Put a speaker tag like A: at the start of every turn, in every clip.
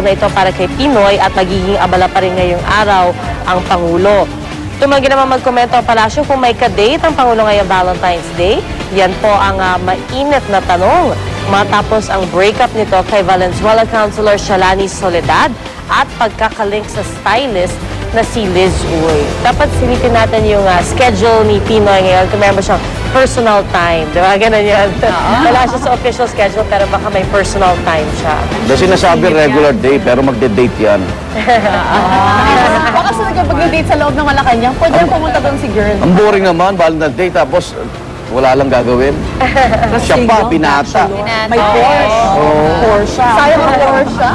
A: na ito para kay Pinoy at magiging abala pa rin ngayong araw ang Pangulo. Tumanggi naman magkomento ang palasyo kung may kadate ang Pangulo ngayong Valentine's Day. Yan po ang mainit na tanong matapos ang breakup nito kay Valenzuela Councilor Shalani Soledad at pagkakalink sa stylist na si Liz Uy. Dapat silitin natin yung schedule ni Pinoy ngayon kung meron siyang personal time. Diba? Ganun yan. Wala siya sa official schedule pero baka may personal time siya.
B: Kasi sinasabi regular day pero magde-date yan.
C: Baka sa nagpag-date sa loob ng Malacanang, pwede rin pumunta doon si girl.
B: Ang boring naman, Valentine's Day tapos wala lang gagawin. Siya pa, binata.
C: May Porsche. Porsche. Sayang ang Porsche.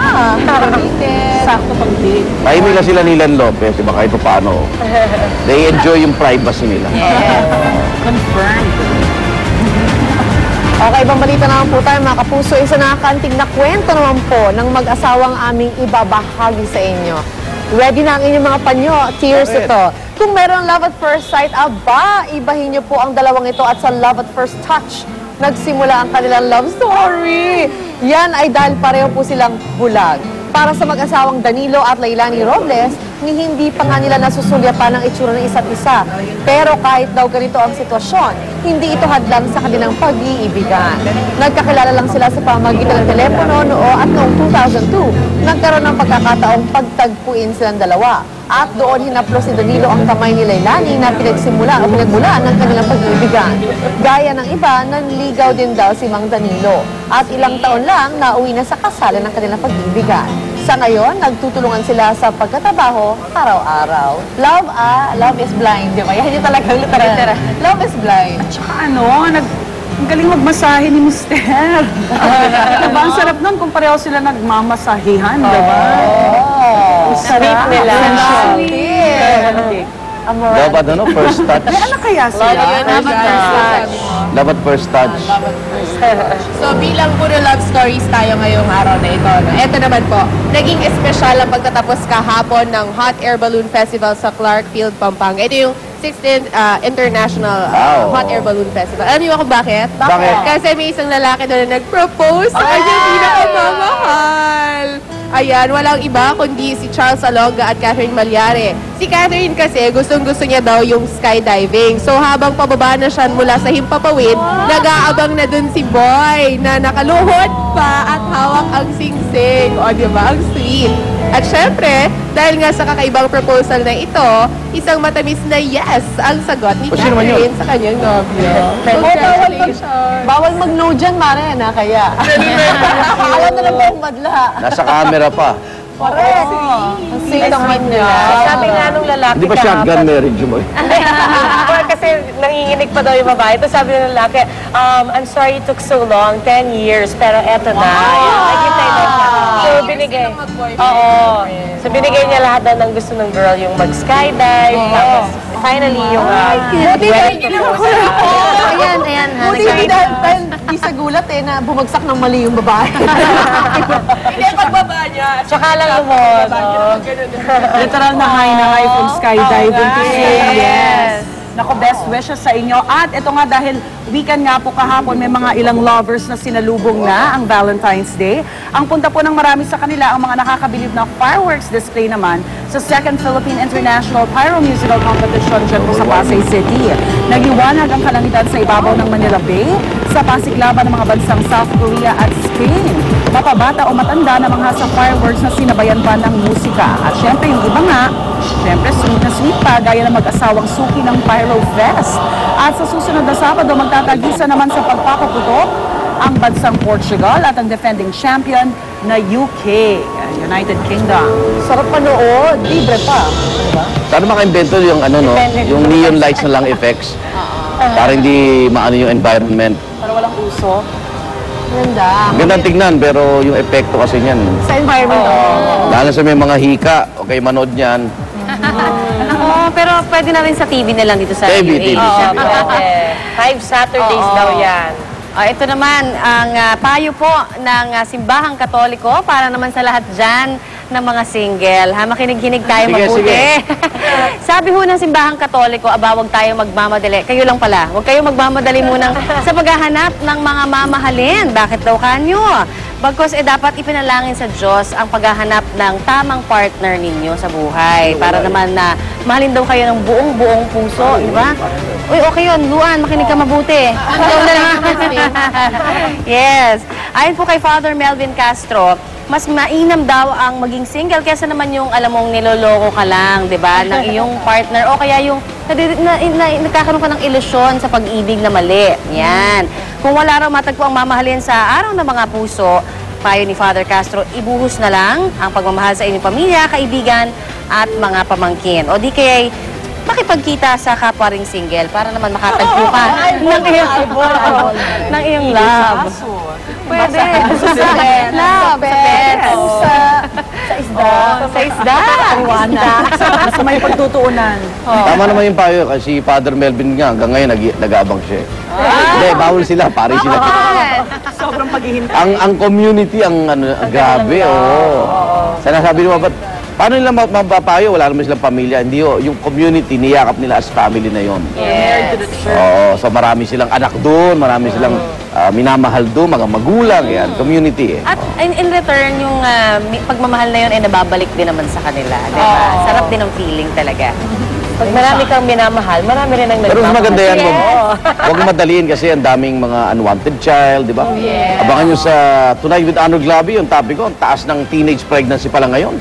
C: Sakto pang date.
B: Tahimik lang sila ni Len Lopez, diba kahit pa paano. They enjoy yung privacy nila.
C: Confirmed. Okay, ibang balita naman po tayo mga kapuso. Isa nakakantig na kwento naman po ng mag-asawang aming ibabahagi sa inyo. Ready na ang inyong mga panyo. Cheers ito. Kung meron love at first sight, aba, ibahin niyo po ang dalawang ito at sa love at first touch, nagsimula ang kanilang love story. Yan ay dahil pareho po silang bulag. Para sa mag-asawang Danilo at Leilani Robles, ni hindi pa nga nila nasusulyapan ang itsura ng isa't isa. Pero kahit daw ganito ang sitwasyon, hindi ito hadlang sa kanilang pag-iibigan. Nagkakilala lang sila sa pamamagitan ng telepono at noong 2002, nagkaroon ng pagkakataong pagtagpuin silang dalawa. At doon hinaplos ni Danilo ang kamay ni Leilani na pinagmulaan ng kanilang pag-iibigan. Gaya ng iba, nanligaw din daw si Mang Danilo. At ilang taon lang, nauwi na sa kasalan ng kanilang pag-iibigan. Sa ngayon, nagtutulungan sila sa pagkatabaho araw-araw. Love is blind, di ba? Yan yung talagang literal. Love is blind.
D: At saka ang galing magmasahe ni Mister. Diba? Ang sarap nun kung pareho sila nagmamasahihan, diba?
A: Sweet nila.
D: Sweet.
B: Dapat first touch.
D: May anak kaya sila?
B: Dapat first touch.
E: So bilang puro love stories tayo ngayong araw na ito. No? Ito naman po, naging espesyal ang pagtatapos kahapon ng Hot Air Balloon Festival sa Clark Field, Pampanga. Ito yung 16th International Hot Air Balloon Festival. Alam niyo kung bakit?
B: Bakit?
E: Kasi may isang lalaki doon na nag-propose sa kanyang pinakamamahal. Ayan, walang iba kundi si Charles Alonga at Catherine Malyare. Si Catherine kasi gustong-gusto niya daw yung skydiving. So habang pababa na siya mula sa himpapawid, nag-aabang na dun si Boy na nakaluhod pa at hawak ang sing-sing. O diba? Ang sweet. At syempre, dahil nga sa kakaibang proposal na ito, isang matamis na yes ang sagot ni Catherine sa kanyang nobyo. Congratulations!
C: Bawal mag-no dyan, Mare, na kaya. Ayaw na lang pong madla.
B: Nasa camera pa.
C: Correct. Ang sweet naman niya.
A: Sabi nga nung lalaki
B: Hindi ba shotgun marriage mo?
A: Kasi nanginginig pa daw yung babae. Ito sabi ng lalaki, I'm sorry it took so long, 10 years, pero eto na. Nakikita niya. So binigay. So binigay niya lahat ng gusto ng girl, yung mag-skydive, tapos finally yung wedding proposal.
C: Ayan. Buti hindi dahil di sa gulat na bumagsak ng mali yung babae.
E: Hindi, pagbaba niya.
A: Tsaka lang lumod.
D: Literal na high from skydiving to say yes. Naku, best wishes sa inyo. At ito nga dahil weekend nga po kahapon, may mga ilang lovers na sinalubong na ang Valentine's Day. Ang punta po ng marami sa kanila, ang mga nakakabilib na fireworks display naman sa 2nd Philippine International Pyro Musical Competition dyan po sa Pasay City. Nagliwanag ang kalangitan sa ibabaw ng Manila Bay sa pasiglaban ng mga bansang South Korea at Spain. Mapabata o matanda na mga sa fireworks na sinabayan pa ng musika. At syempre yung iba nga, syempre sweet na sweet pa, gaya ng mag-asawang suki ng Pyro Fest. At sa susunod na Sabado, magtatagisa naman sa pagpapaputok ang bansang Portugal at ang defending champion na UK, United Kingdom.
C: Sarap panood. Libre pa. Diba?
B: Sana maka-invento yung yung neon lights na lang effects. Para hindi maano yung environment.
C: Para walang uso. Ganda.
B: Gandang tignan, pero yung epekto kasi niyan.
C: Sa environment.
B: Lalo sa may mga hika, okay, manood niyan.
F: Pero pwede na rin sa TV na lang dito sa
B: TV.
A: Pwede. 5 Saturdays daw yan.
F: Ito naman ang payo po ng Simbahang Katoliko para naman sa lahat dyan ng mga single. Makinig-kinig tayo mabuti. Sabi ho ng Simbahang Katoliko, huwag tayo magmamadali. Kayo lang pala. Huwag kayo magmamadali muna sa paghahanap ng mga mamahalin. Bakit daw kanyo? Bagkus dapat ipinalangin sa Diyos ang paghahanap ng tamang partner ninyo sa buhay. Para naman na mahalin daw kayo ng buong-buong puso, di ba? Uy, okay yun. Luan, makinig ka mabuti. Ikaw na lang. Yes. Ayon po kay Father Melvin Castro, mas mainam daw ang maging single kaysa naman yung alam mong niloloko ka lang, di ba, ng iyong partner o kaya yung nagkakaroon ka ng ilusyon sa pag-ibig na mali. Yan. Kung wala raw matagpo ang mamahalin sa araw ng mga puso, payo ni Father Castro, ibuhos na lang ang pagmamahal sa inyong pamilya, kaibigan at mga pamangkin. O di kaya makipagkita sa kapwa ring single para naman makatagpo ka ng iyong love. Pwede. Sa isda. Sa isda.
D: Sa may pagtutuunan.
B: Tama naman yung payo kasi Father Melvin nga hanggang ngayon nag-aabang siya. Hindi, bawal sila, pare sila.
D: Sobrang paghihintay.
B: Ang community, ang grabe, Sinasabi mo, paano nila mapapayo? Wala naman silang pamilya. Hindi yung community, niyakap nila as family na yon.
F: Yes.
B: Oo, so marami silang anak doon, marami silang minamahal doon, mga magulang, yan, community.
F: At in return, yung pagmamahal na yun ay nababalik din naman sa kanila. Diba? Sarap din ang feeling talaga.
A: Pag marami kang minamahal, marami rin ang
B: Pero mas
A: nagmamahal.
B: maganda yan, huwag madaliin kasi ang daming mga unwanted child, di ba? Abangan nyo sa Tonight with Arnold Glavi, yung topic ko, ang taas ng teenage pregnancy pala ngayon.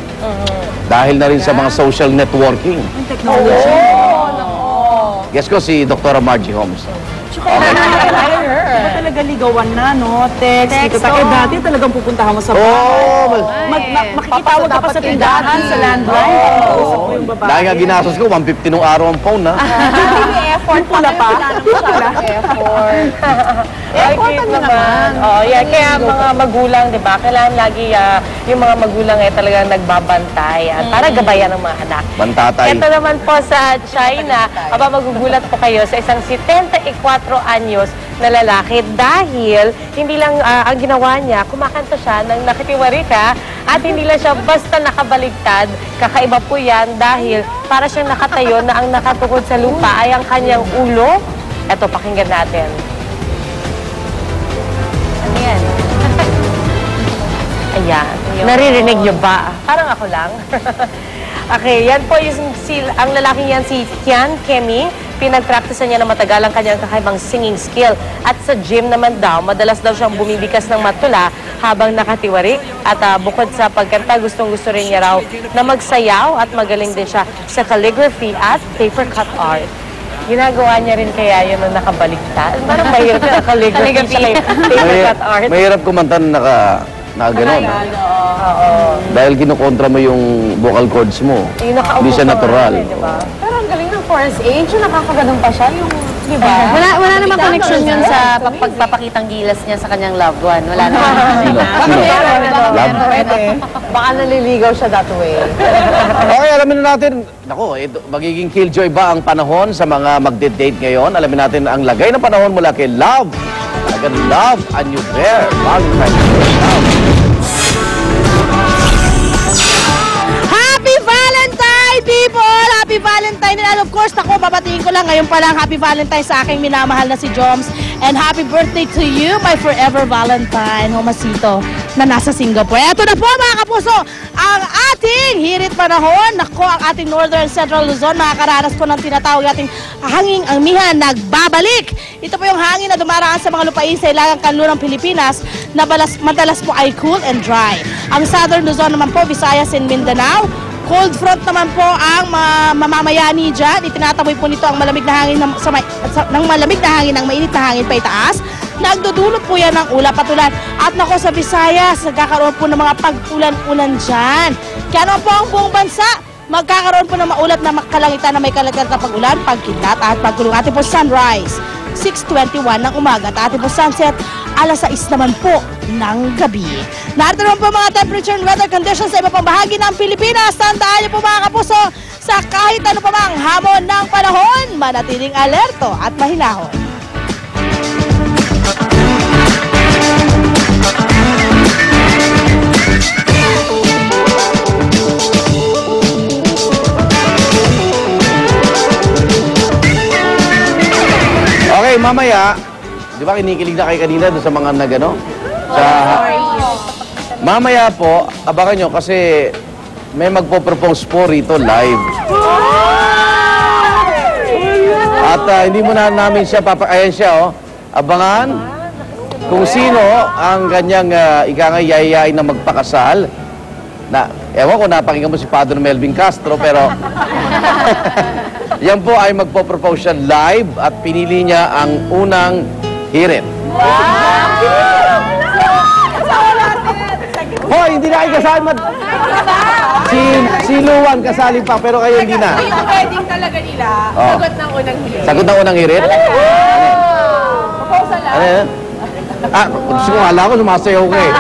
B: Dahil na rin sa mga social networking.
D: Technology.
B: Guess ko si Dr. Margie Holmes.
D: Iba talaga ligawan na, no? Text. Dito tayo dati talagang pupuntahan mo sa makikitawag ka pa sa tindahan, sa landline. Kausap mo yung babae.
B: Dahil nga ginastos ko, 150 nung araw ang phone, ha?
D: Yung pula pa?
A: Effort naman. Yeah, kaya mga magulang, di ba? Kailangan lagi yung mga magulang ay talagang nagbabantay at para gabayan ng mga anak.
B: Bantatay.
A: Ito naman po sa China, magugulat po kayo sa isang 74 anyos na lalaki dahil hindi lang ang ginawa niya, kumakanta siya ng nakitiwarika at hindi lang siya basta nakabaligtad. Kakaiba po yan dahil para siyang nakatayo na ang nakatukod sa lupa ay ang kanyang ulo. Ito, pakinggan natin.
F: Ano yan?
A: Ayan. Naririnig niyo ba? Parang ako lang. Okay, yan po ang lalaking yan, si Tian Kemi. Pinagpraktisan niya na matagal ang kanyang kakaibang singing skill. At sa gym naman daw, madalas daw siyang bumibikas ng matula habang nakatiwari. At bukod sa pagkanta, gustong-gusto rin niya raw na magsayaw at magaling din siya sa calligraphy at paper cut art. Ginagawa niya rin kaya yun na nakabaliktad. Parang mahirap na calligraphy sa paper cut art.
B: Mahirap kumanta na gano'n. Dahil kinukontra mo yung vocal cords mo. Hindi siya natural.
C: Pero ang galing ng first age, yung nakakaganong pa siya, yung, di ba?
F: Wala namang connection yun sa pagpapakitang gilas niya sa kanyang loved one. Wala naman.
C: Baka naliligaw siya that way.
B: Okay, alamin na natin. Naku, magiging killjoy ba ang panahon sa mga magde-date ngayon? Alamin natin ang lagay ng panahon mula kay Love. Talagang Love and you there. Valentine's Day. Love.
G: Happy Valentine, people! Happy Valentine! And of course, ako, babatiin ko lang ngayon pa lang Happy Valentine sa aking minamahal na si Joms. And happy birthday to you, my forever Valentine, Jomasito, na nasa Singapore. Eto na po, mga kapuso, ang ating hirit panahon. Nako, ang ating Northern Central Luzon, makakaranas po ng tinatawag nating hanging amihan nagbabalik. Ito po yung hangin na dumaraan sa mga lupain sa ilagang kanlurang Pilipinas na madalas po ay cool and dry. Ang Southern Luzon naman po, Visayas and Mindanao, cold front naman po ang mamamayani dyan. Itinataboy po nito ang malamig na hangin ng malamig na hangin ng mainit na hangin pa itaas. Nagdudulot po yan ng ulap at ulan. At nako sa Visayas, nagkakaroon po ng mga pag-ulan-ulan dyan. Kaya naman po ang buong bansa, magkakaroon po ng maulap na makalangitan na may kalagat na pag-ulan, pagkidlat at pagkulong. Ating po sunrise, 6:21 ng umaga. At ating po sunset, alas 6 naman po ng gabi. Narito naman po mga temperature and weather conditions sa iba pang bahagi ng Pilipinas. Tandaan niyo po mga kapuso, sa kahit ano pa mang hamon ng panahon, manatiling alerto at mahinahon.
B: Okay, mamaya, di ba kinikilig na kayo kanina doon sa mga nagano? Sa Mamaya po, abangan nyo kasi may magpo-propose po rito live. At hindi mo na namin siya ayan siya, oh. Abangan kung sino ang kanyang yayayain na magpakasal. Na, ewan ko, napakinggan mo si Padre Melvin Castro, pero yan po ay magpo-propose siya live at pinili niya ang unang hirit. Hoy, hindi na kayo kasali. Si Luwan kasali pa, pero kayo hindi na.
E: Yung wedding talaga nila, sagot ng unang hirit.
B: Sagot ng unang hirit?
E: Proposal lang.
B: Ano yan? Gusto ko, alam ko, sumasayaw ko eh.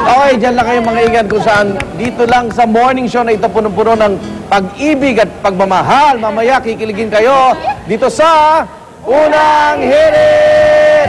B: Okay, dyan lang kayo mga igan kung saan dito lang sa morning show na ito puno-puno ng pag-ibig at pagmamahal. Mamaya, kikiligin kayo dito sa Unang Hirit!